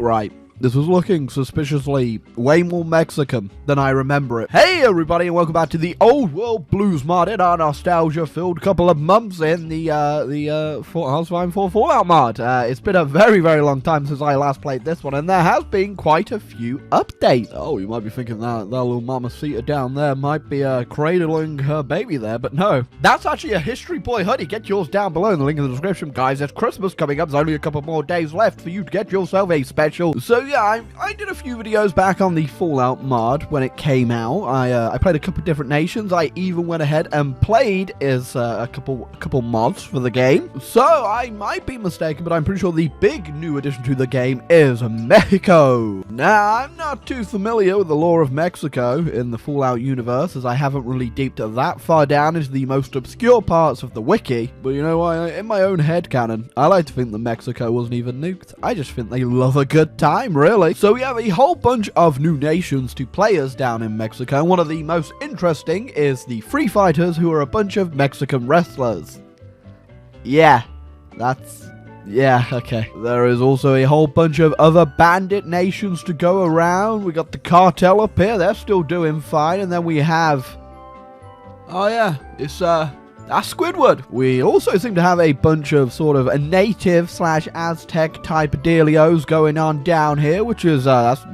right. This was looking suspiciously way more Mexican than I remember it. Hey everybody, and welcome back to the Old World Blues mod in our nostalgia-filled couple of months in the House of Iron 4 Fallout mod. It's been a very, very long time since I last played this one, and there has been quite a few updates. Oh, you might be thinking that little mamacita down there might be cradling her baby there, but no. That's actually a History Boy hoodie. Get yours down below in the link in the description, guys. There's Christmas coming up. There's only a couple more days left for you to get yourself a special. So yeah, I did a few videos back on the Fallout mod when it came out. I played a couple different nations. I even went ahead and played as a couple mods for the game. So I might be mistaken, but I'm pretty sure the big new addition to the game is Mexico. Now, I'm not too familiar with the lore of Mexico in the Fallout universe, as I haven't really deeped that far down into the most obscure parts of the wiki. But you know what, in my own headcanon, I like to think that Mexico wasn't even nuked. I just think they love a good time, really. So we have a whole bunch of new nations to play as down in Mexico. One of the most interesting is the Free Fighters, who are a bunch of Mexican wrestlers. Yeah, okay. There is also a whole bunch of other bandit nations to go around. We got the cartel up here. They're still doing fine. And then we have... oh yeah, it's that's Squidward. We also seem to have a bunch of sort of a native / Aztec type dealios going on down here, which is that's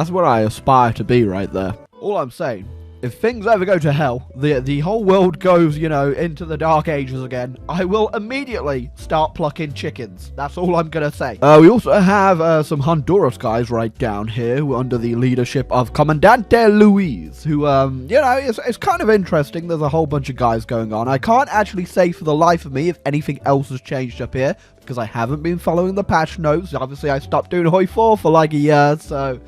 what I aspire to be right there. All I'm saying, if things ever go to hell, the whole world goes, you know, into the Dark Ages again, I will immediately start plucking chickens. That's all I'm gonna say. We also have some Honduras guys right down here, who are under the leadership of Comandante Luis, who, you know, it's kind of interesting. There's a whole bunch of guys going on. I can't actually say for the life of me if anything else has changed up here, because I haven't been following the patch notes. Obviously, I stopped doing Hoi 4 for like a year, so...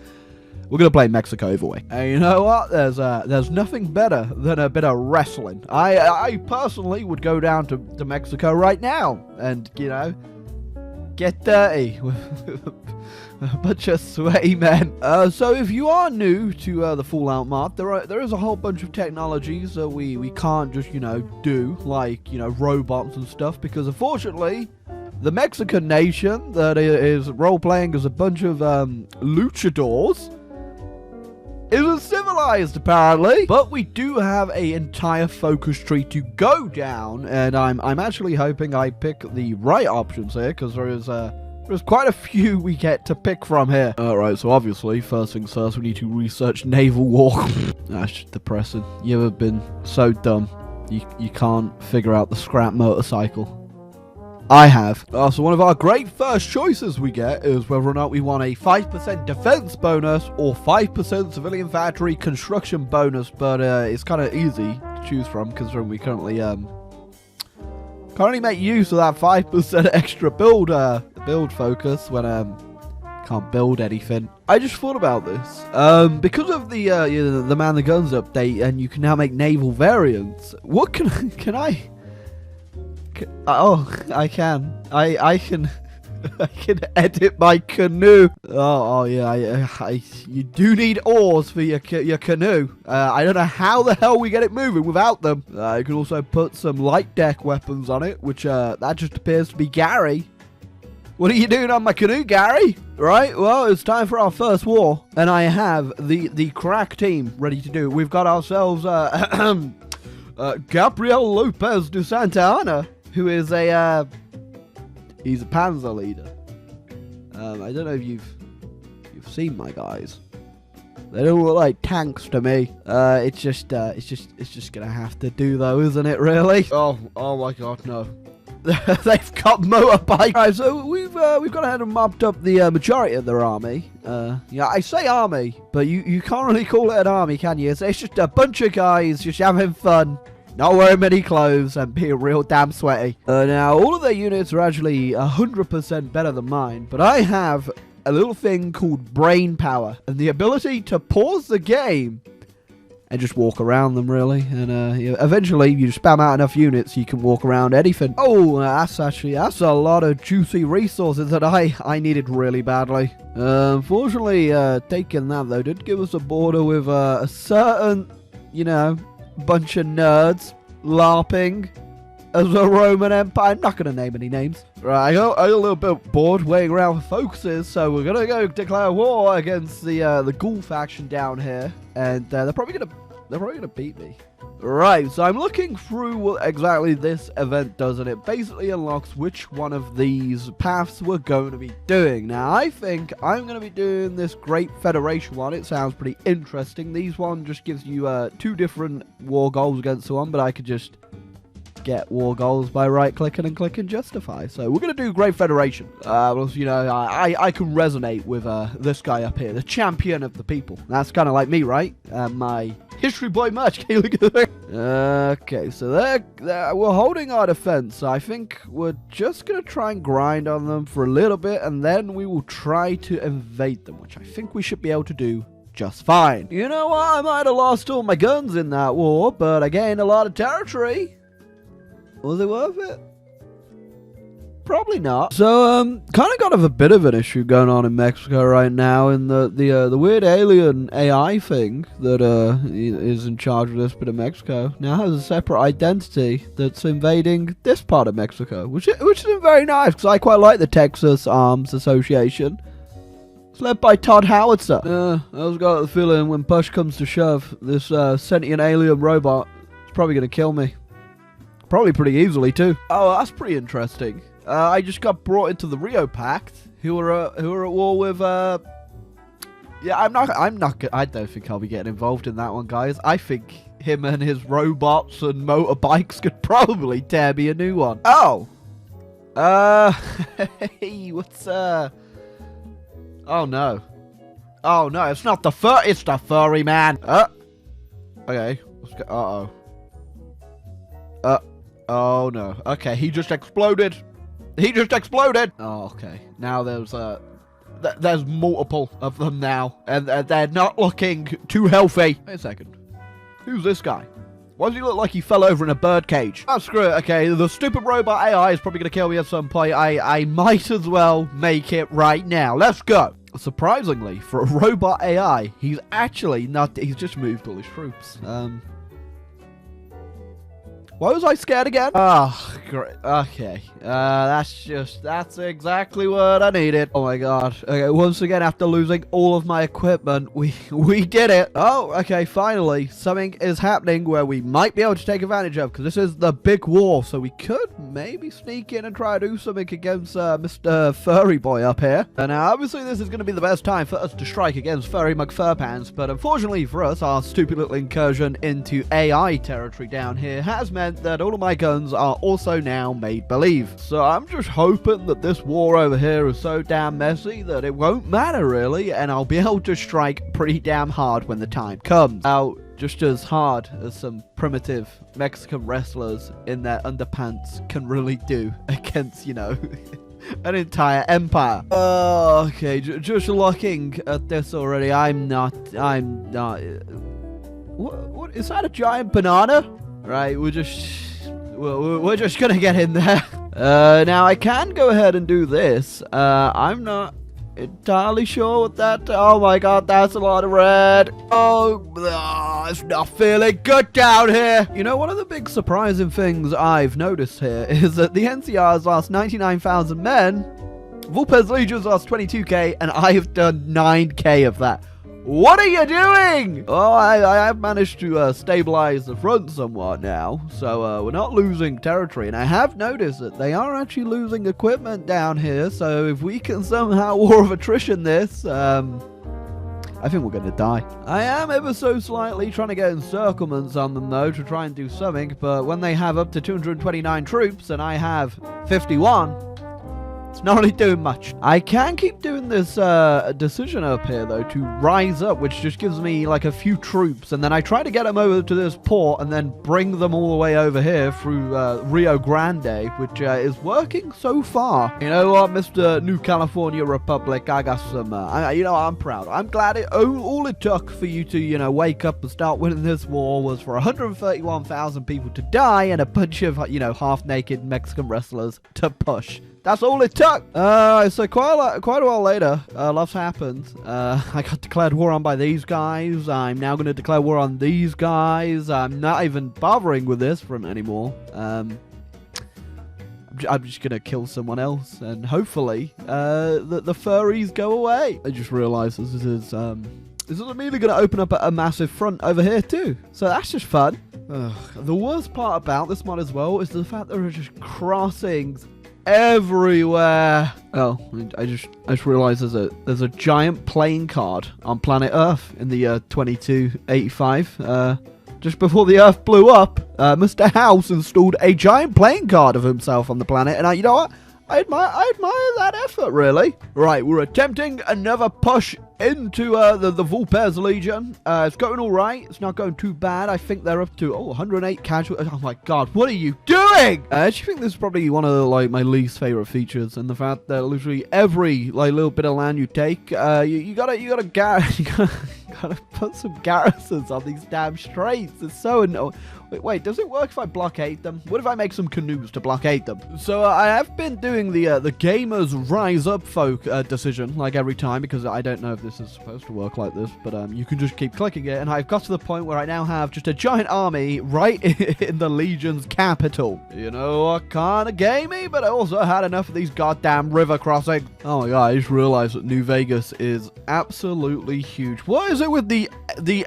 we're going to play Mexico either way. And you know what? There's nothing better than a bit of wrestling. I personally would go down to Mexico right now and, you know, get dirty with a bunch of sweaty men. So if you are new to the Fallout mod, there is a whole bunch of technologies that we can't just, you know, do, like, you know, robots and stuff, because unfortunately... the Mexican nation that is role-playing as a bunch of luchadors isn't civilized, apparently. But we do have an entire focus tree to go down, and I'm actually hoping I pick the right options here, because there's quite a few we get to pick from here. Alright, so obviously, first things first, we need to research naval war. That's just depressing. You ever been so dumb you can't figure out the scrap motorcycle? I have. So one of our great first choices we get is whether or not we want a 5% defense bonus or 5% civilian factory construction bonus, but it's kind of easy to choose from, because we currently make use of that 5% extra build focus when can't build anything. I just thought about this. Because of the Man the Guns update, and you can now make naval variants. What can I? Oh, I can. I can. I can edit my canoe. Oh yeah. You do need oars for your canoe. I don't know how the hell we get it moving without them. You can also put some light deck weapons on it, which that just appears to be Gary. What are you doing on my canoe, Gary? Right, well, it's time for our first war, and I have the crack team ready to do it. We've got ourselves Gabriel Lopez de Santa Ana, who is he's a panzer leader. I don't know if you've seen my guys. They don't look like tanks to me. It's just gonna have to do though, isn't it? Really? Oh my God, no. They've got motorbikes. Right, so we've gone ahead and mopped up the majority of their army. Yeah, I say army, but you can't really call it an army, can you? It's just a bunch of guys just having fun. Not wearing many clothes and being real damn sweaty. Now, all of their units are actually 100% better than mine, but I have a little thing called brain power and the ability to pause the game and just walk around them, really. And eventually, you spam out enough units, you can walk around anything. Oh, that's a lot of juicy resources that I needed really badly. Unfortunately, taking that, though, did give us a border with a certain, you know, bunch of nerds LARPing as the Roman Empire. I'm not going to name any names. Right, I got a little bit bored waiting around for focuses, so we're going to go declare war against the Ghoul faction down here, and they're probably going to beat me. Right, so I'm looking through what exactly this event does, and it basically unlocks which one of these paths we're going to be doing. Now, I think I'm going to be doing this Great Federation one. It sounds pretty interesting. These one just gives you 2 different war goals against one, but I could just get war goals by right-clicking and clicking Justify. So we're going to do Great Federation. You know, I can resonate with this guy up here, the champion of the people. That's kind of like me, right? My history boy merch. Okay, so we're holding our defense. So I think we're just going to try and grind on them for a little bit, and then we will try to invade them, which I think we should be able to do just fine. You know what? I might have lost all my guns in that war, but I gained a lot of territory. Was it worth it? Probably not. So, kind of got a bit of an issue going on in Mexico right now, in the weird alien AI thing that is in charge of this bit of Mexico now has a separate identity that's invading this part of Mexico, which isn't very nice, because I quite like the Texas Arms Association. It's led by Todd Howitzer. I was got the feeling when push comes to shove, this sentient alien robot is probably going to kill me. Probably pretty easily too. Oh, that's pretty interesting. I just got brought into the Rio Pact, who are at war with. Yeah, I don't think I'll be getting involved in that one, guys. I think him and his robots and motorbikes could probably tear me a new one. Oh, hey, what's Oh no, it's not the it's the furry man. Okay, let's go. Oh no. Okay, he just exploded. Oh, okay. Now there's multiple of them now, and they're not looking too healthy. Wait a second. Who's this guy? Why does he look like he fell over in a bird cage? Oh, screw it. Okay, the stupid robot AI is probably going to kill me at some point. I might as well make it right now. Let's go. Surprisingly, for a robot AI, he's actually not. He's just moved all his troops. Why was I scared again? Oh, great. Okay. That's exactly what I needed. Oh my god. Okay, once again, after losing all of my equipment, we did it. Oh, okay, finally. Something is happening where we might be able to take advantage of, because this is the big war, so we could maybe sneak in and try to do something against Mr. Furry Boy up here. And now, obviously, this is going to be the best time for us to strike against Furry McFurpants, but unfortunately for us, our stupid little incursion into AI territory down here has meant that all of my guns are also now made believe. So I'm just hoping that this war over here is so damn messy that it won't matter really, and I'll be able to strike pretty damn hard when the time comes. Now, just as hard as some primitive Mexican wrestlers in their underpants can really do against, you know, an entire empire. Oh, okay, just looking at this already, I'm not. What is that, a giant banana? Right, we're just gonna get in there. Now I can go ahead and do this. I'm not entirely sure what that. Oh my god, that's a lot of red. Oh, it's not feeling good down here. You know, one of the big surprising things I've noticed here is that the NCR's lost 99,000 men, Vulpes Legion's lost 22k, and I have done 9k of that. What are you doing? Oh, I have managed to stabilize the front somewhat now, so we're not losing territory. And I have noticed that they are actually losing equipment down here, so if we can somehow war of attrition this, I think we're going to die. I am ever so slightly trying to get encirclements on them, though, to try and do something, but when they have up to 229 troops and I have 51... it's not really doing much. I can keep doing this decision up here, though, to rise up, which just gives me, like, a few troops, and then I try to get them over to this port and then bring them all the way over here through Rio Grande, which is working so far. You know what, Mr. New California Republic, I got some, you know, I'm proud. I'm glad all it took for you to, you know, wake up and start winning this war was for 131,000 people to die and a bunch of, you know, half-naked Mexican wrestlers to push. That's all it took. So quite a while later, lots happened. I got declared war on by these guys. I'm now going to declare war on these guys. I'm not even bothering with this front anymore. I'm just gonna kill someone else, and hopefully, the furries go away. I just realized this is immediately gonna open up a massive front over here too. So that's just fun. The worst part about this mod as well is the fact there are just crossings everywhere. Oh, I just realized there's a giant playing card on planet Earth in the year 2285. Just before the Earth blew up, Mr. House installed a giant playing card of himself on the planet, and you know what? I admire that effort, really. Right, we're attempting another push into the Vulpes Legion. It's going all right. It's not going too bad. I think they're up to 108 casualties. Oh my god, what are you doing? I actually think this is probably one of my least favorite features, and the fact that literally every little bit of land you take, you gotta put some garrisons on these damn straits. It's so annoying. Wait, does it work if I blockade them? What if I make some canoes to blockade them? So I have been doing the Gamers Rise Up folk decision, like every time, because I don't know if this is supposed to work like this, but you can just keep clicking it, and I've got to the point where I now have just a giant army right in the Legion's capital. You know what kind of gamey, but I also had enough of these goddamn river crossings. Oh my god, I just realized that New Vegas is absolutely huge. What is it with the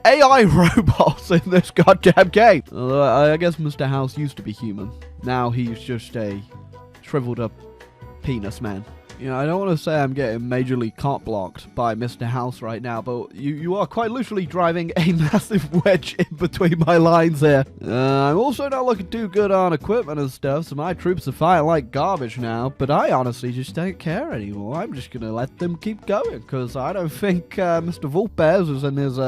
AI robots in this goddamn game? I guess Mr. House used to be human. Now he's just a shriveled up penis man. You know, I don't want to say I'm getting majorly cart blocked by Mr. House right now, but you are quite literally driving a massive wedge in between my lines here. I'm also not looking too good on equipment and stuff, so my troops are fighting like garbage now, but I honestly just don't care anymore. I'm just going to let them keep going, because I don't think Mr. Vulpes is in his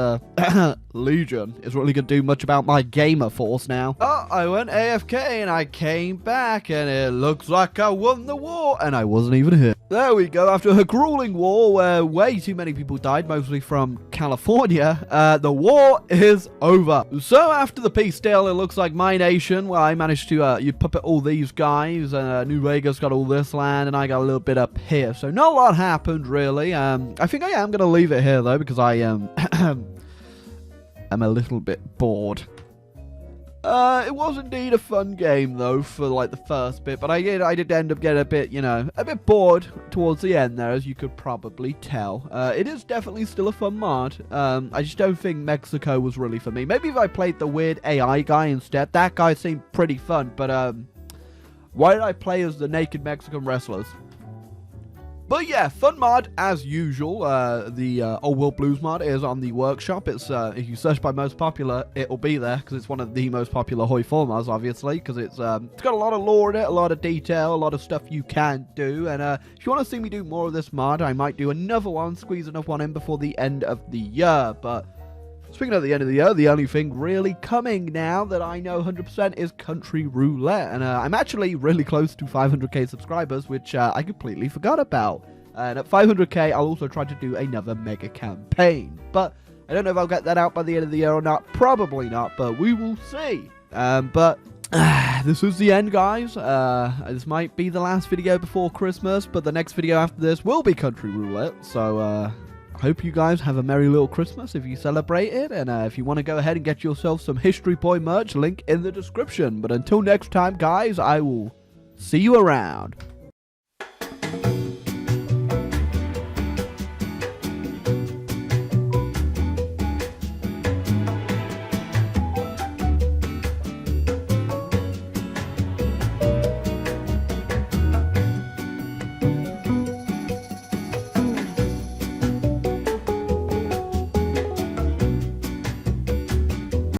Legion is really going to do much about my gamer force now. Oh, I went AFK and I came back, and it looks like I won the war, and I wasn't even here. There we go. After a grueling war where way too many people died, mostly from California, the war is over. So after the peace deal, it looks like my nation, well, I managed to you puppet all these guys, and New Vegas got all this land, and I got a little bit up here. So not a lot happened, really. I think I am going to leave it here, though, because I am I'm a little bit bored. It was indeed a fun game, though, for, like, the first bit, but I did end up getting a bit, you know, a bit bored towards the end there, as you could probably tell. It is definitely still a fun mod. I just don't think Mexico was really for me. Maybe if I played the weird AI guy instead. That guy seemed pretty fun, but, why did I play as the naked Mexican wrestlers? But yeah, fun mod as usual. The Old World Blues mod is on the workshop. It's if you search by most popular, it'll be there because it's one of the most popular Hoi 4 mods, obviously, because it's got a lot of lore in it, a lot of detail, a lot of stuff you can do. And if you want to see me do more of this mod, I might do another one, squeeze another one in before the end of the year. But speaking of the end of the year, the only thing really coming now that I know 100% is Country Roulette. And I'm actually really close to 500k subscribers, which I completely forgot about. And at 500k, I'll also try to do another mega campaign. But I don't know if I'll get that out by the end of the year or not. Probably not, but we will see. This is the end, guys. This might be the last video before Christmas, but the next video after this will be Country Roulette. So, hope you guys have a merry little Christmas if you celebrate it, and if you want to go ahead and get yourself some History Point merch, link in the description. But until next time, guys, I will see you around.